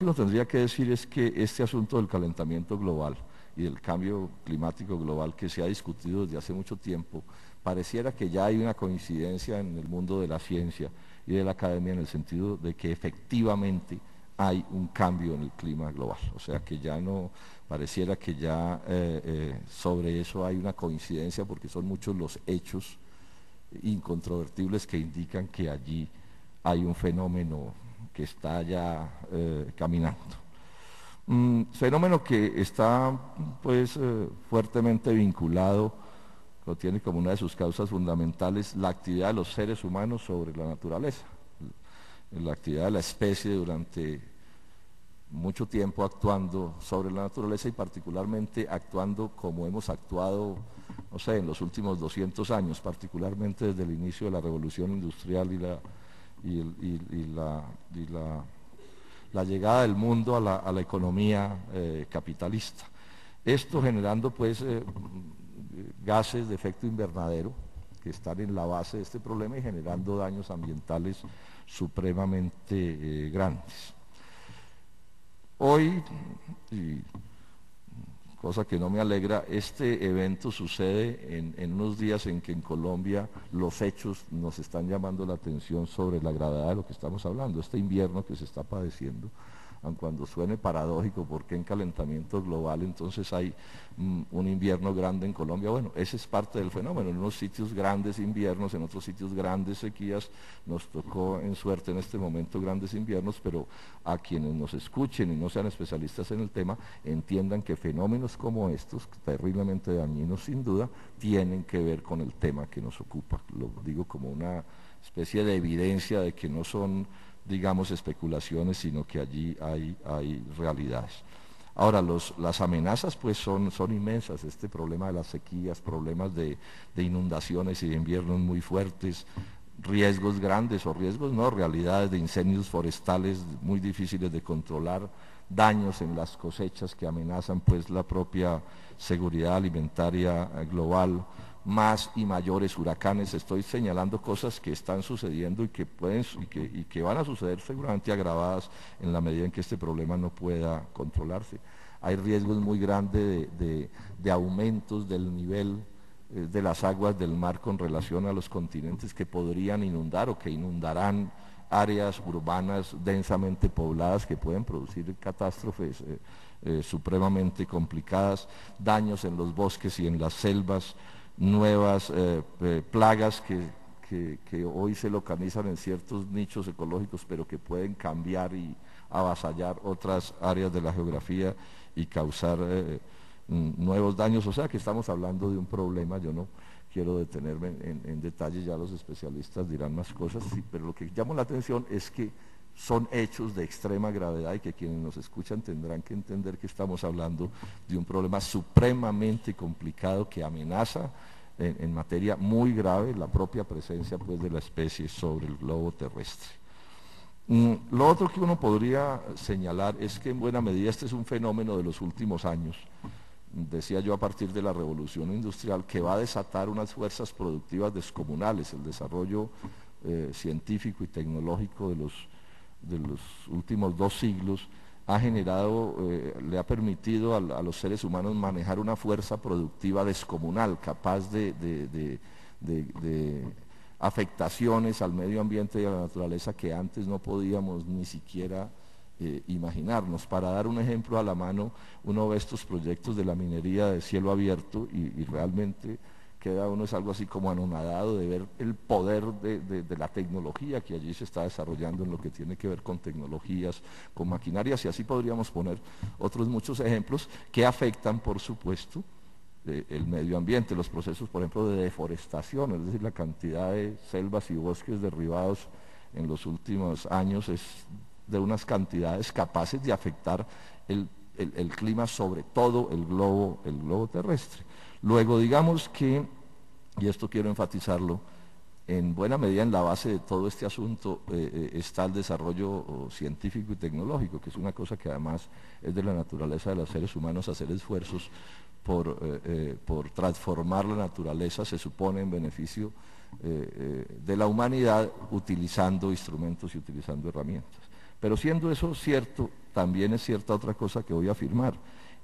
Lo que tendría que decir es que este asunto del calentamiento global y del cambio climático global que se ha discutido desde hace mucho tiempo, pareciera que ya hay una coincidencia en el mundo de la ciencia y de la academia en el sentido de que efectivamente hay un cambio en el clima global. O sea que ya no, pareciera que ya sobre eso hay una coincidencia porque son muchos los hechos incontrovertibles que indican que allí hay un fenómeno que está ya caminando. Fenómeno que está pues fuertemente vinculado, lo tiene como una de sus causas fundamentales, la actividad de los seres humanos sobre la naturaleza, la actividad de la especie durante mucho tiempo actuando sobre la naturaleza y particularmente actuando como hemos actuado, no sé, en los últimos 200 años, particularmente desde el inicio de la revolución industrial y la llegada del mundo a la economía capitalista. Esto generando pues gases de efecto invernadero que están en la base de este problema y generando daños ambientales supremamente grandes. Hoy, y cosa que no me alegra, este evento sucede en unos días en que en Colombia los hechos nos están llamando la atención sobre la gravedad de lo que estamos hablando, este invierno que se está padeciendo, aun cuando suene paradójico, porque en calentamiento global entonces hay un invierno grande en Colombia. Bueno, ese es parte del fenómeno, en unos sitios grandes inviernos, en otros sitios grandes sequías, nos tocó en suerte en este momento grandes inviernos, pero a quienes nos escuchen y no sean especialistas en el tema, entiendan que fenómenos como estos, terriblemente dañinos sin duda, tienen que ver con el tema que nos ocupa. Lo digo como una especie de evidencia de que no son, digamos, especulaciones, sino que allí hay realidades. Ahora, las amenazas pues son inmensas, este problema de las sequías, problemas de inundaciones y de inviernos muy fuertes, riesgos grandes o riesgos no, realidades de incendios forestales muy difíciles de controlar, daños en las cosechas que amenazan pues la propia seguridad alimentaria global, más y mayores huracanes. Estoy señalando cosas que están sucediendo y que pueden y que van a suceder seguramente agravadas en la medida en que este problema no pueda controlarse. Hay riesgos muy grandes de aumentos del nivel de las aguas del mar con relación a los continentes que podrían inundar o que inundarán áreas urbanas densamente pobladas que pueden producir catástrofes supremamente complicadas, daños en los bosques y en las selvas, nuevas plagas que hoy se localizan en ciertos nichos ecológicos, pero que pueden cambiar y avasallar otras áreas de la geografía y causar nuevos daños. O sea que estamos hablando de un problema, yo no quiero detenerme en detalle, ya los especialistas dirán más cosas, sí, pero lo que llama la atención es que son hechos de extrema gravedad y que quienes nos escuchan tendrán que entender que estamos hablando de un problema supremamente complicado que amenaza en materia muy grave la propia presencia pues, de la especie sobre el globo terrestre. Lo otro que uno podría señalar es que en buena medida este es un fenómeno de los últimos años, decía yo a partir de la revolución industrial, que va a desatar unas fuerzas productivas descomunales, el desarrollo científico y tecnológico de los últimos 2 siglos ha generado, le ha permitido a los seres humanos manejar una fuerza productiva descomunal, capaz de afectaciones al medio ambiente y a la naturaleza que antes no podíamos ni siquiera imaginarnos. Para dar un ejemplo a la mano, uno ve estos proyectos de la minería de cielo abierto y realmente queda uno es algo así como anonadado de ver el poder de la tecnología que allí se está desarrollando en lo que tiene que ver con tecnologías, con maquinarias, y así podríamos poner otros muchos ejemplos que afectan, por supuesto, el medio ambiente, los procesos, por ejemplo, de deforestación, es decir, la cantidad de selvas y bosques derribados en los últimos años es de unas cantidades capaces de afectar el clima sobre todo el globo terrestre. Luego, digamos que, y esto quiero enfatizarlo, en buena medida en la base de todo este asunto está el desarrollo científico y tecnológico, que es una cosa que además es de la naturaleza de los seres humanos, hacer esfuerzos por transformar la naturaleza, se supone en beneficio de la humanidad, utilizando instrumentos y utilizando herramientas. Pero siendo eso cierto, también es cierta otra cosa que voy a afirmar.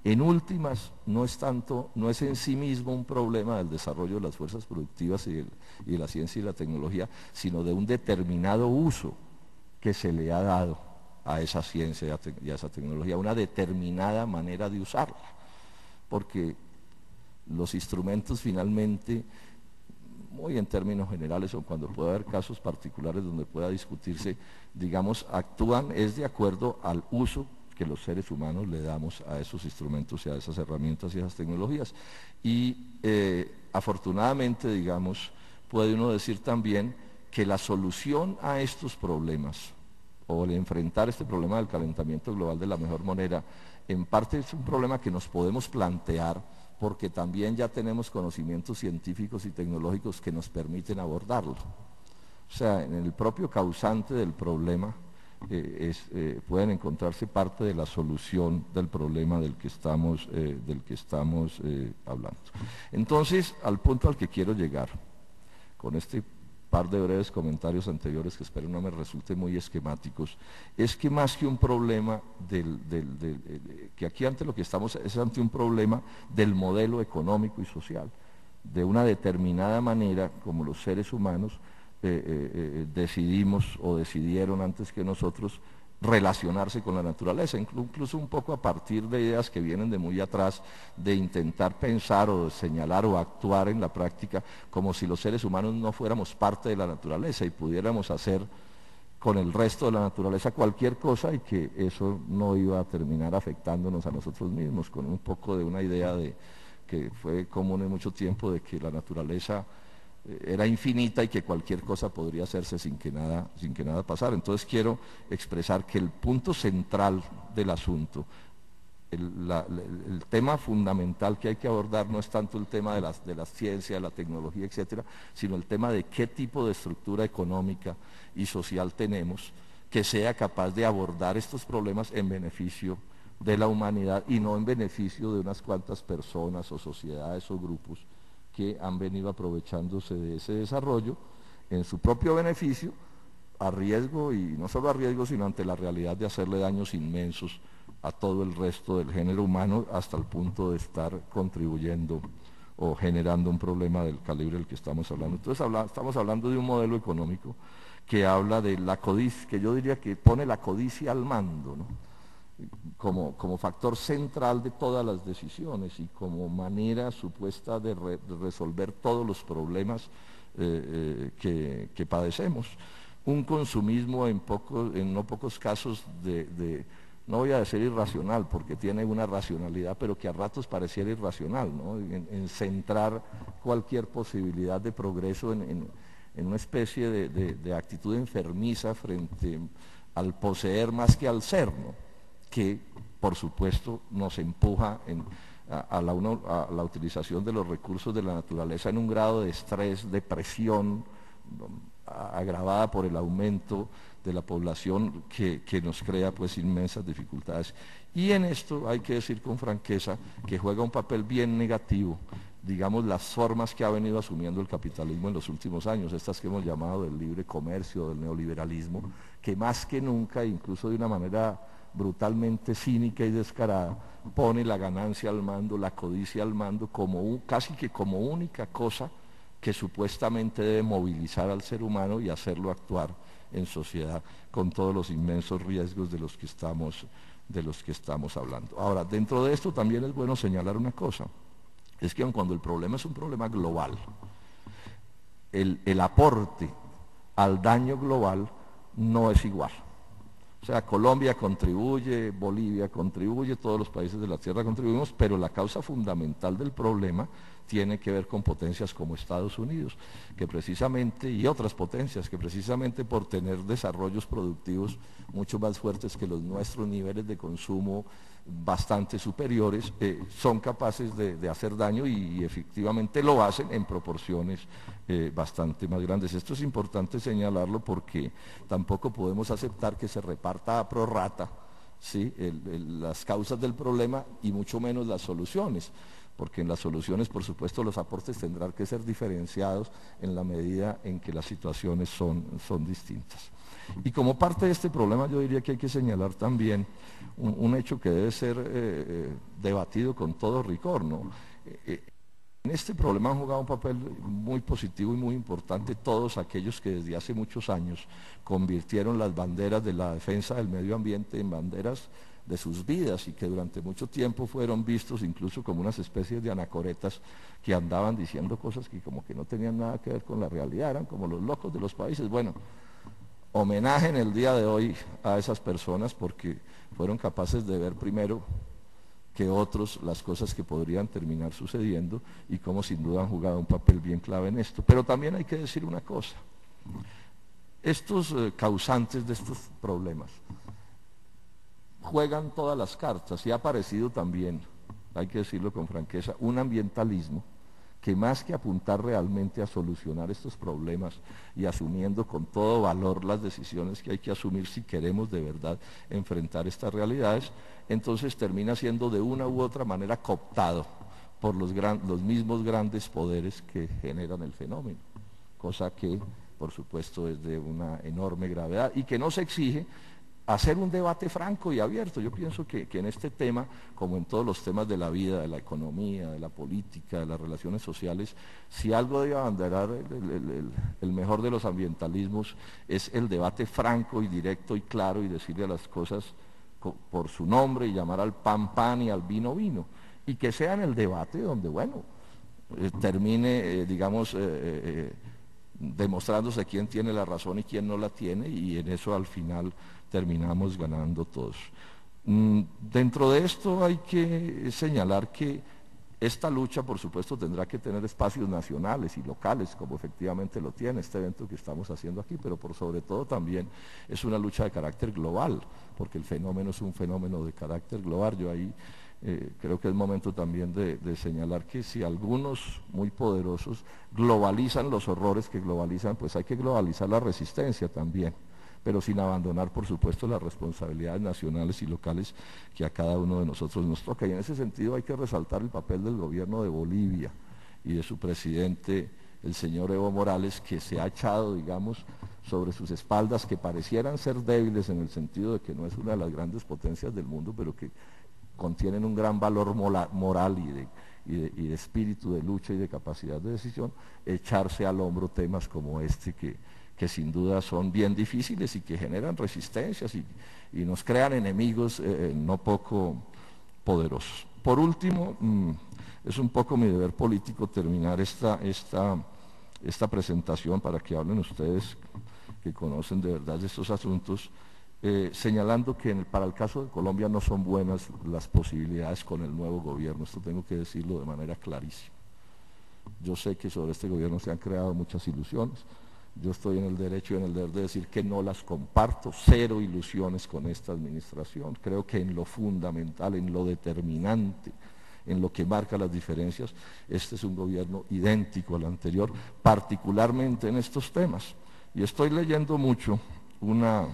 En últimas, no es en sí mismo un problema del desarrollo de las fuerzas productivas y de la ciencia y la tecnología, sino de un determinado uso que se le ha dado a esa ciencia y a esa tecnología, una determinada manera de usarla, porque los instrumentos finalmente, muy en términos generales o cuando pueda haber casos particulares donde pueda discutirse, digamos, actúan es de acuerdo al uso que los seres humanos le damos a esos instrumentos y a esas herramientas y a esas tecnologías. Y afortunadamente, digamos, puede uno decir también que la solución a estos problemas, o el enfrentar este problema del calentamiento global de la mejor manera, en parte es un problema que nos podemos plantear porque también ya tenemos conocimientos científicos y tecnológicos que nos permiten abordarlo. O sea, en el propio causante del problema pueden encontrarse parte de la solución del problema del que estamos hablando. Entonces, al punto al que quiero llegar, con este par de breves comentarios anteriores que espero no me resulten muy esquemáticos, es que más que un problema que aquí ante lo que estamos es ante un problema del modelo económico y social, de una determinada manera como los seres humanos decidimos o decidieron antes que nosotros relacionarse con la naturaleza, incluso un poco a partir de ideas que vienen de muy atrás, de intentar pensar o de señalar o actuar en la práctica como si los seres humanos no fuéramos parte de la naturaleza y pudiéramos hacer con el resto de la naturaleza cualquier cosa y que eso no iba a terminar afectándonos a nosotros mismos, con un poco de una idea que fue común en mucho tiempo de que la naturaleza era infinita y que cualquier cosa podría hacerse sin que nada pasara. Entonces quiero expresar que el punto central del asunto, el tema fundamental que hay que abordar no es tanto el tema de la ciencia, de la tecnología, etcétera, sino el tema de qué tipo de estructura económica y social tenemos que sea capaz de abordar estos problemas en beneficio de la humanidad y no en beneficio de unas cuantas personas o sociedades o grupos que han venido aprovechándose de ese desarrollo en su propio beneficio, a riesgo, y no solo a riesgo, sino ante la realidad de hacerle daños inmensos a todo el resto del género humano, hasta el punto de estar contribuyendo o generando un problema del calibre del que estamos hablando. Entonces estamos hablando de un modelo económico que habla de la codicia, que yo diría que pone la codicia al mando, ¿no? Como factor central de todas las decisiones y como manera supuesta de resolver todos los problemas que padecemos. Un consumismo en no pocos casos no voy a decir irracional, porque tiene una racionalidad, pero que a ratos pareciera irracional, ¿no? En centrar cualquier posibilidad de progreso en una especie de actitud enfermiza frente al poseer más que al ser, ¿no? Que por supuesto nos empuja a la utilización de los recursos de la naturaleza en un grado de estrés, de presión, agravada por el aumento de la población que nos crea pues inmensas dificultades. Y en esto hay que decir con franqueza que juega un papel bien negativo, digamos, las formas que ha venido asumiendo el capitalismo en los últimos años, estas que hemos llamado del libre comercio, del neoliberalismo, que más que nunca, incluso de una manera brutalmente cínica y descarada, pone la ganancia al mando, la codicia al mando, casi que como única cosa que supuestamente debe movilizar al ser humano y hacerlo actuar en sociedad con todos los inmensos riesgos de los que estamos hablando. Ahora, dentro de esto también es bueno señalar una cosa, es que aun cuando el problema es un problema global, el aporte al daño global no es igual. O sea, Colombia contribuye, Bolivia contribuye, todos los países de la tierra contribuimos, pero la causa fundamental del problema tiene que ver con potencias como Estados Unidos, que precisamente, y otras potencias, que precisamente por tener desarrollos productivos mucho más fuertes que los nuestros, niveles de consumo bastante superiores, son capaces de hacer daño y efectivamente lo hacen en proporciones bastante más grandes. Esto es importante señalarlo porque tampoco podemos aceptar que se reparta a prorrata, ¿sí? Las causas del problema y mucho menos las soluciones, porque en las soluciones, por supuesto, los aportes tendrán que ser diferenciados en la medida en que las situaciones son distintas. Y como parte de este problema yo diría que hay que señalar también un hecho que debe ser debatido con todo rigor, ¿no? En este problema han jugado un papel muy positivo y muy importante todos aquellos que desde hace muchos años convirtieron las banderas de la defensa del medio ambiente en banderas de sus vidas y que durante mucho tiempo fueron vistos incluso como unas especies de anacoretas que andaban diciendo cosas que como que no tenían nada que ver con la realidad, eran como los locos de los países. Bueno, homenaje en el día de hoy a esas personas porque fueron capaces de ver primero que otros las cosas que podrían terminar sucediendo y cómo sin duda han jugado un papel bien clave en esto. Pero también hay que decir una cosa, estos causantes de estos problemas juegan todas las cartas y ha aparecido también, hay que decirlo con franqueza, un ambientalismo que más que apuntar realmente a solucionar estos problemas y asumiendo con todo valor las decisiones que hay que asumir si queremos de verdad enfrentar estas realidades, entonces termina siendo de una u otra manera cooptado por los mismos grandes poderes que generan el fenómeno, cosa que por supuesto es de una enorme gravedad y que no se exige hacer un debate franco y abierto. Yo pienso que en este tema, como en todos los temas de la vida, de la economía, de la política, de las relaciones sociales, si algo debe abanderar el mejor de los ambientalismos es el debate franco y directo y claro y decirle a las cosas por su nombre y llamar al pan pan y al vino vino. Y que sea en el debate donde, bueno, termine, digamos, demostrándose quién tiene la razón y quién no la tiene y en eso al final terminamos ganando todos. Dentro de esto hay que señalar que esta lucha, por supuesto, tendrá que tener espacios nacionales y locales, como efectivamente lo tiene este evento que estamos haciendo aquí, pero por sobre todo también es una lucha de carácter global, porque el fenómeno es un fenómeno de carácter global. Yo ahí creo que es momento también de señalar que si algunos muy poderosos globalizan los horrores que globalizan, pues hay que globalizar la resistencia también, pero sin abandonar, por supuesto, las responsabilidades nacionales y locales que a cada uno de nosotros nos toca. Y en ese sentido hay que resaltar el papel del gobierno de Bolivia y de su presidente, el señor Evo Morales, que se ha echado, digamos, sobre sus espaldas, que parecieran ser débiles en el sentido de que no es una de las grandes potencias del mundo, pero que contienen un gran valor moral y de espíritu de lucha y de capacidad de decisión, echarse al hombro temas como este que sin duda son bien difíciles y que generan resistencias y nos crean enemigos no poco poderosos. Por último, es un poco mi deber político terminar esta presentación para que hablen ustedes que conocen de verdad de estos asuntos, señalando que para el caso de Colombia no son buenas las posibilidades con el nuevo gobierno, esto tengo que decirlo de manera clarísima. Yo sé que sobre este gobierno se han creado muchas ilusiones, yo estoy en el derecho y en el deber de decir que no las comparto, cero ilusiones con esta administración, creo que en lo fundamental, en lo determinante, en lo que marca las diferencias, este es un gobierno idéntico al anterior, particularmente en estos temas. Y estoy leyendo mucho una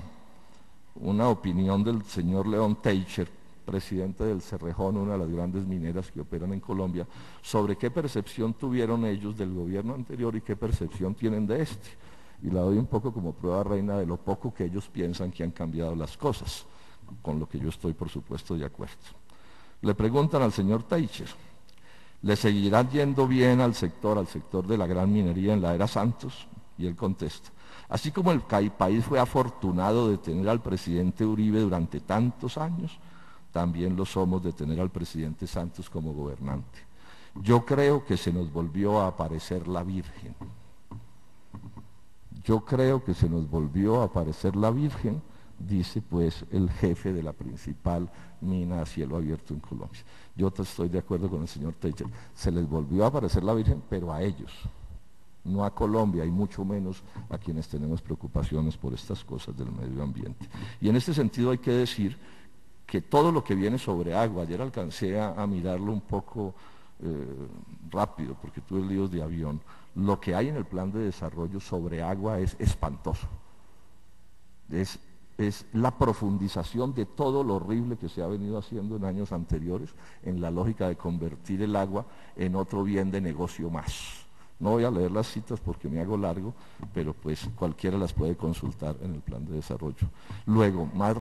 opinión del señor León Teicher, presidente del Cerrejón, una de las grandes mineras que operan en Colombia, sobre qué percepción tuvieron ellos del gobierno anterior y qué percepción tienen de este. Y la doy un poco como prueba reina de lo poco que ellos piensan que han cambiado las cosas, con lo que yo estoy por supuesto de acuerdo. Le preguntan al señor Teicher, ¿le seguirá yendo bien al sector de la gran minería en la era Santos? Y él contesta, así como el país fue afortunado de tener al presidente Uribe durante tantos años, también lo somos de tener al presidente Santos como gobernante. Yo creo que se nos volvió a aparecer la Virgen. Yo creo que se nos volvió a aparecer la Virgen, dice pues el jefe de la principal mina a cielo abierto en Colombia. Yo estoy de acuerdo con el señor Teicher, se les volvió a aparecer la Virgen, pero a ellos, no a Colombia y mucho menos a quienes tenemos preocupaciones por estas cosas del medio ambiente. Y en este sentido hay que decir que todo lo que viene sobre agua, ayer alcancé a mirarlo un poco rápido porque tuve líos de avión, lo que hay en el plan de desarrollo sobre agua es espantoso, es es la profundización de todo lo horrible que se ha venido haciendo en años anteriores en la lógica de convertir el agua en otro bien de negocio más. No voy a leer las citas porque me hago largo, pero pues cualquiera las puede consultar en el plan de desarrollo. Luego, más